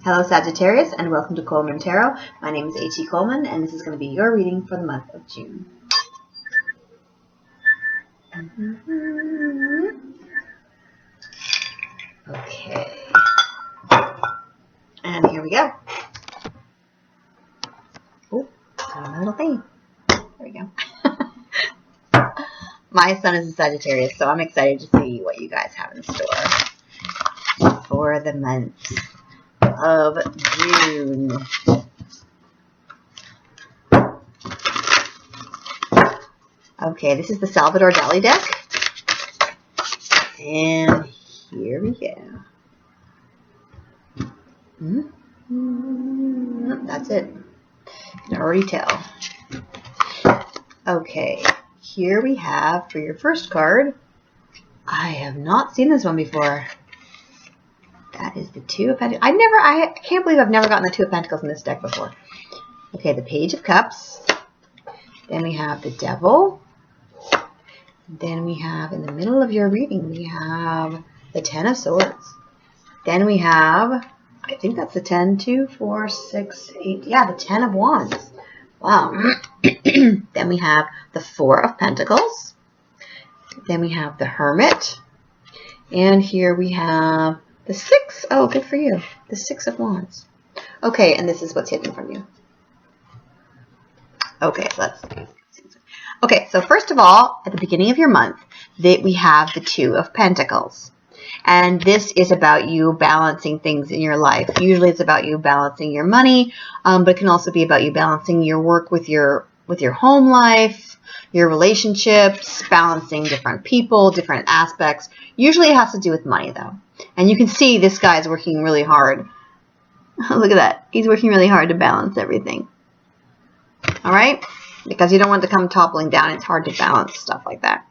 Hello Sagittarius, and welcome to Coleman Tarot. My name is H.E. Coleman, and this is going to be your reading for the month of June. Okay. And here we go. Oh, got a little thing. There we go. My sun is a Sagittarius, so I'm excited to see what you guys have in store for the month of June. Okay, this is the Salvador Dali deck. And here we go. That's it. You can already tell. Okay, here we have for your first card. I have not seen this one before. That is the Two of Pentacles. I can't believe I've never gotten the Two of Pentacles in this deck before. Okay, the Page of Cups. Then we have the Devil. Then we have, in the middle of your reading, we have the Ten of Swords. Then we have, I think that's the 10, 2, 4, 6, 8. Yeah, the 10 of Wands. Wow. Then we have the Four of Pentacles. Then we have the Hermit. And here we have the 6. Oh, good for you. The 6 of Wands. Okay, and this is what's hidden from you. Okay, so let's see. Okay, so first of all, at the beginning of your month, we have the Two of Pentacles. And this is about you balancing things in your life. Usually it's about you balancing your money, but it can also be about you balancing your work with your home life, your relationships, balancing different people, different aspects. Usually it has to do with money, though. And you can see this guy is working really hard. Look at that. He's working really hard to balance everything. All right? Because you don't want it to come toppling down. It's hard to balance stuff like that.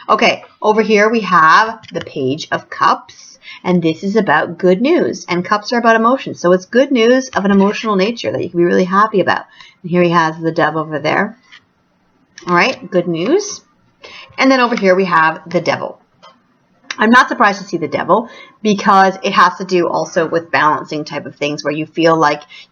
Okay, over here we have the Page of Cups. And this is about good news. And cups are about emotions. So it's good news of an emotional nature that you can be really happy about. And here he has the Dove over there. All right, good news. And then over here we have the Devil. I'm not surprised to see the Devil because it has to do also with balancing type of things where you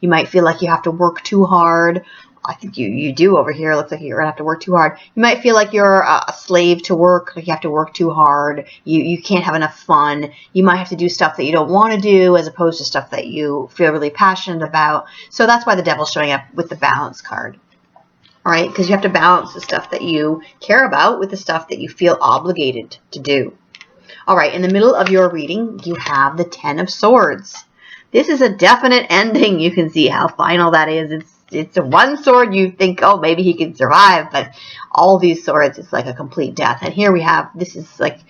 might feel like you have to work too hard. I think you do over here. It looks like you're going to have to work too hard. You might feel like you're a slave to work, like you have to work too hard. You can't have enough fun. You might have to do stuff that you don't want to do as opposed to stuff that you feel really passionate about. So that's why the Devil's showing up with the balance card. All right, because you have to balance the stuff that you care about with the stuff that you feel obligated to do. All right, in the middle of your reading, you have the Ten of Swords. This is a definite ending. You can see how final that is. It's a one sword you think, oh, maybe he can survive, but all these swords, it's like a complete death. And here we have, this is like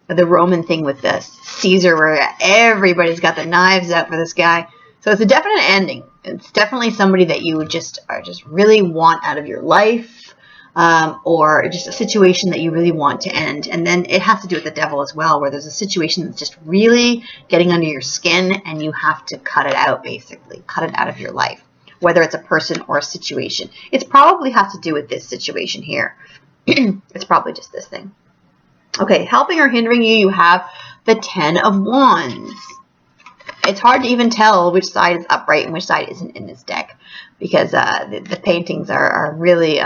the Roman thing with the Caesar where everybody's got the knives out for this guy. So it's a definite ending. It's definitely somebody that you just really want out of your life, or just a situation that you really want to end. And then it has to do with the Devil as well, where there's a situation that's just really getting under your skin and you have to cut it out, basically. Cut it out of your life, whether it's a person or a situation. It probably has to do with this situation here. It's probably just this thing. Okay, helping or hindering you, you have the Ten of Wands. It's hard to even tell which side is upright and which side isn't in this deck because the paintings are really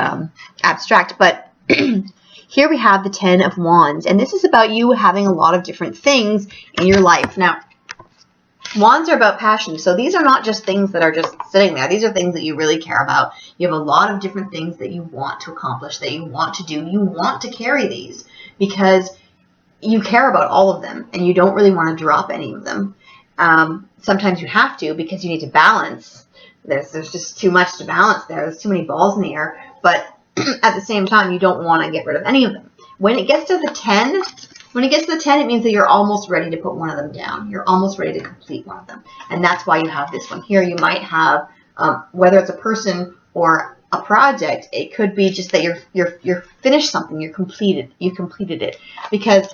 abstract. But here we have the Ten of Wands, and this is about you having a lot of different things in your life. Now, Wands are about passion, so these are not just things that are just sitting there. These are things that you really care about. You have a lot of different things that you want to accomplish, that you want to do. You want to carry these because you care about all of them, and you don't really want to drop any of them. Sometimes you have to because you need to balance. There's just too much to balance there. There's too many balls in the air, but at the same time, you don't want to get rid of any of them. When it gets to the 10, it means that you're almost ready to put one of them down. You're almost ready to complete one of them. And that's why you have this one here. You might have, whether it's a person or a project, it could be just that you're finished something, you completed it. Because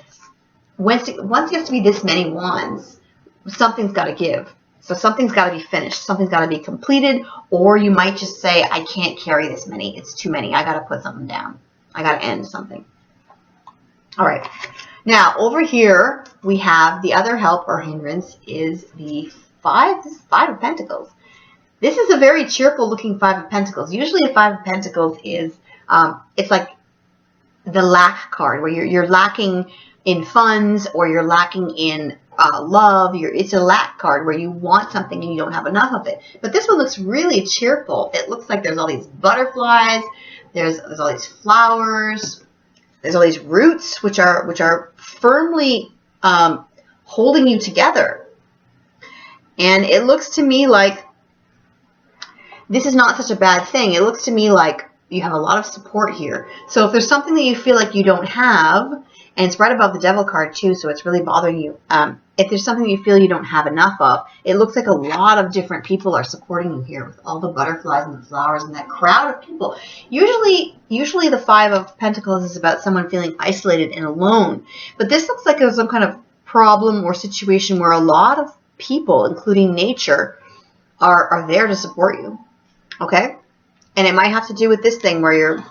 once it gets to be this many wands, something's got to give. So something's got to be finished. Something's got to be completed. Or you might just say, I can't carry this many. It's too many. I got to put something down. I got to end something. All right. Now, over here, we have the other help or hindrance is the 5? This is 5 of Pentacles. This is a very cheerful looking 5 of Pentacles. Usually a 5 of Pentacles is, it's like the lack card, where you're lacking in funds, or you're lacking in love. It's a lack card where you want something and you don't have enough of it. But this one looks really cheerful. It looks like there's all these butterflies, there's all these flowers, there's all these roots which are firmly holding you together. And it looks to me like this is not such a bad thing. It looks to me like you have a lot of support here. So if there's something that you feel like you don't have, and it's right above the Devil card too, so it's really bothering you. If there's something you feel you don't have enough of, it looks like a lot of different people are supporting you here with all the butterflies and the flowers and that crowd of people. Usually the 5 of Pentacles is about someone feeling isolated and alone. But this looks like there's some kind of problem or situation where a lot of people, including nature, are there to support you. Okay? And it might have to do with this thing where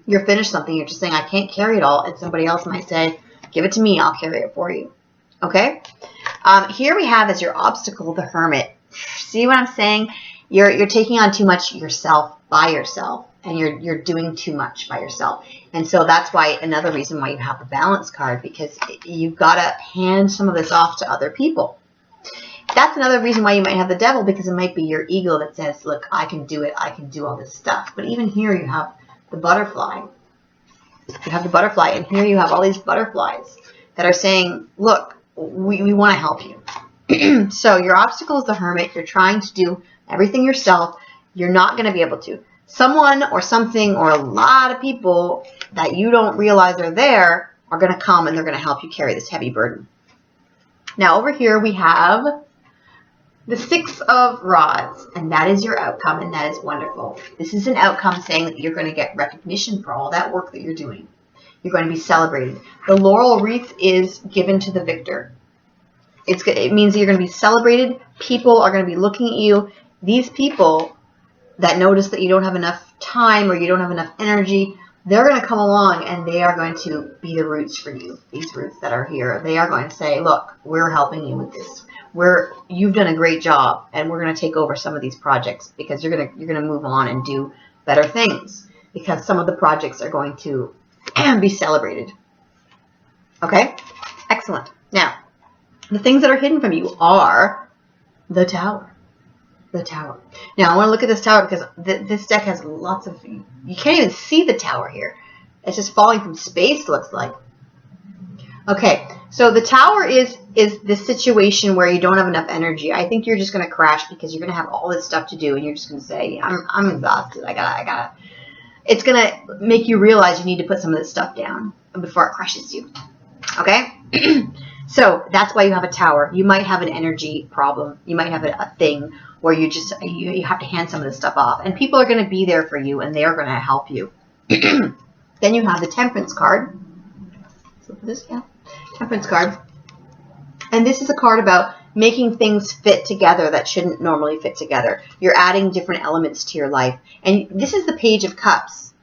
you're finished something, you're just saying, I can't carry it all, and somebody else might say, give it to me, I'll carry it for you. Okay? Here we have as your obstacle the Hermit. See what I'm saying? You're taking on too much yourself by yourself, and you're doing too much by yourself. And so that's why, another reason why you have the Balance card, because you've got to hand some of this off to other people. That's another reason why you might have the Devil, because it might be your ego that says, look, I can do it, I can do all this stuff. But even here you have the butterfly. You have the butterfly, and here you have all these butterflies that are saying, look, we want to help you. So your obstacle is the Hermit. You're trying to do everything yourself. You're not going to be able to. Someone or something or a lot of people that you don't realize are there are going to come, and they're going to help you carry this heavy burden. Now over here we have the 6 of Rods, and that is your outcome, and that is wonderful. This is an outcome saying that you're going to get recognition for all that work that you're doing. You're going to be celebrated. The laurel wreath is given to the victor. It means that you're going to be celebrated. People are going to be looking at you. These people that notice that you don't have enough time or you don't have enough energy, they're going to come along and they are going to be the roots for you. These roots that are here, they are going to say, look, we're helping you with this. You've done a great job, and we're going to take over some of these projects, because you're going to move on and do better things, because some of the projects are going to be celebrated. Okay? Excellent. Now, the things that are hidden from you are the Tower. The Tower. Now, I want to look at this Tower because this deck has lots of... You can't even see the Tower here. It's just falling from space, looks like. Okay, so the Tower is this situation where you don't have enough energy. I think you're just going to crash because you're going to have all this stuff to do, and you're just going to say, I'm exhausted. I gotta. It's going to make you realize you need to put some of this stuff down before it crushes you. Okay? So that's why you have a Tower. You might have an energy problem. You might have a thing where you have to hand some of this stuff off, and people are going to be there for you, and they are going to help you. Then you have the Temperance card. So for this, yeah. Temperance card. And this is a card about making things fit together that shouldn't normally fit together. You're adding different elements to your life. And this is the Page of Cups.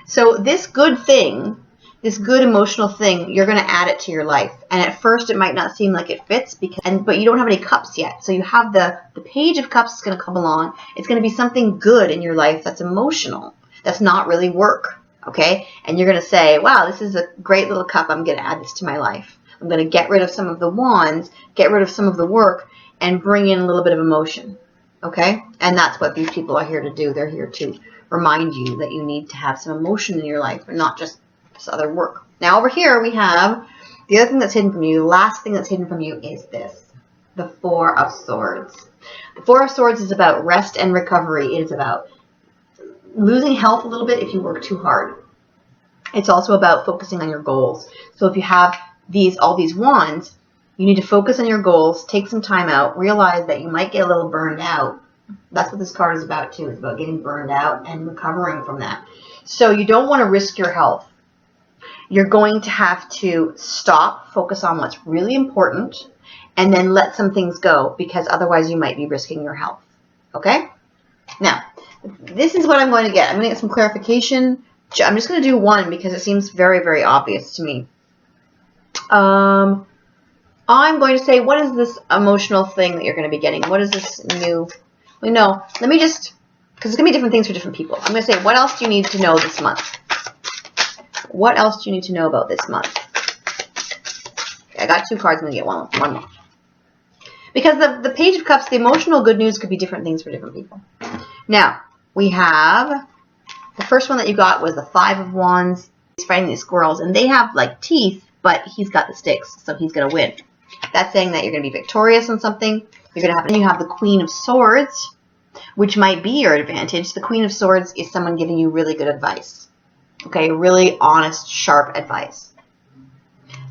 So this good thing, this good emotional thing, you're going to add it to your life. And at first it might not seem like it fits, but you don't have any cups yet. So you have the Page of Cups is going to come along. It's going to be something good in your life that's emotional. That's not really work. Okay? And you're going to say, wow, this is a great little cup. I'm going to add this to my life. I'm going to get rid of some of the wands, get rid of some of the work, and bring in a little bit of emotion. Okay? And that's what these people are here to do. They're here to remind you that you need to have some emotion in your life and not just this other work. Now over here we have the other thing that's hidden from you. The last thing that's hidden from you is this. The Four of Swords. The Four of Swords is about rest and recovery. It is about losing health a little bit if you work too hard. It's also about focusing on your goals. So if you have all these wands, you need to focus on your goals, take some time out, realize that you might get a little burned out. That's what this card is about too. It's about getting burned out and recovering from that. So you don't want to risk your health. You're going to have to stop, focus on what's really important, and then let some things go, because otherwise you might be risking your health. Okay? Now, this is what I'm going to get. I'm going to get some clarification. I'm just going to do one because it seems very, very obvious to me. I'm going to say, what is this emotional thing that you're going to be getting? What is this new? Well, no, let me just, because it's going to be different things for different people. I'm going to say, what else do you need to know this month? What else do you need to know about this month? Okay, I got 2 cards. I'm going to get one more. Because the Page of Cups, the emotional good news could be different things for different people. Now, we have, the first one that you got was the 5 of Wands. He's fighting these squirrels, and they have like teeth, but he's got the sticks, so he's going to win. That's saying that you're going to be victorious on something. You're going to have, and you have the Queen of Swords, which might be your advantage. The Queen of Swords is someone giving you really good advice. Okay, really honest, sharp advice.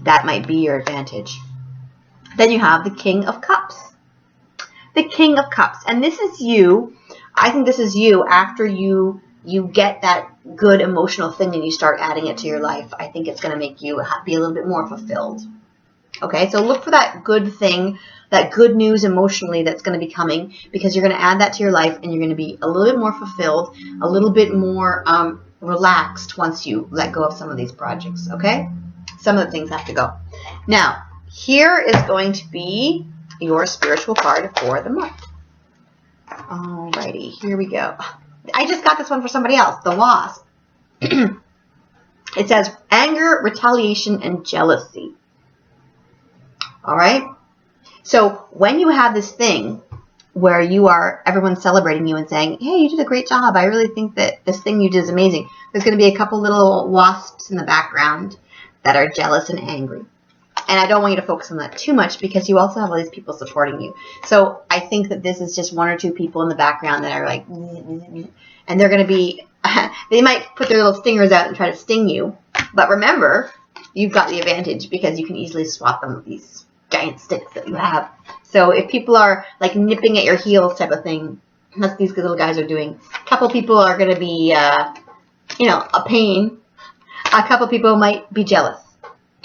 That might be your advantage. Then you have the King of Cups. The King of Cups. And this is you. I think this is you after you get that good emotional thing and you start adding it to your life. I think it's going to make you be a little bit more fulfilled. Okay, so look for that good thing, that good news emotionally that's going to be coming, because you're going to add that to your life and you're going to be a little bit more fulfilled, a little bit more relaxed once you let go of some of these projects. Okay, some of the things have to go. Now, here is going to be your spiritual card for the month. Alrighty, here we go. I just got this one for somebody else, the Wasp. It says anger, retaliation, and jealousy. All right. So when you have this thing where everyone's celebrating you and saying, hey, you did a great job. I really think that this thing you did is amazing. There's going to be a couple little wasps in the background that are jealous and angry. And I don't want you to focus on that too much because you also have all these people supporting you. So I think that this is just 1 or 2 people in the background that are like, and they're going to be, they might put their little stingers out and try to sting you. But remember, you've got the advantage because you can easily swat them with these giant sticks that you have. So if people are like nipping at your heels type of thing, that's these little guys are doing. A couple people are going to be, a pain. A couple people might be jealous.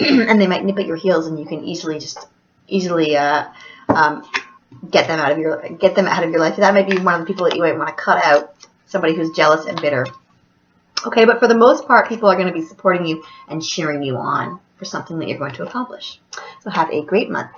And they might nip at your heels, and you can easily get them out of your life. That might be one of the people that you might want to cut out. Somebody who's jealous and bitter. Okay, but for the most part, people are going to be supporting you and cheering you on for something that you're going to accomplish. So have a great month.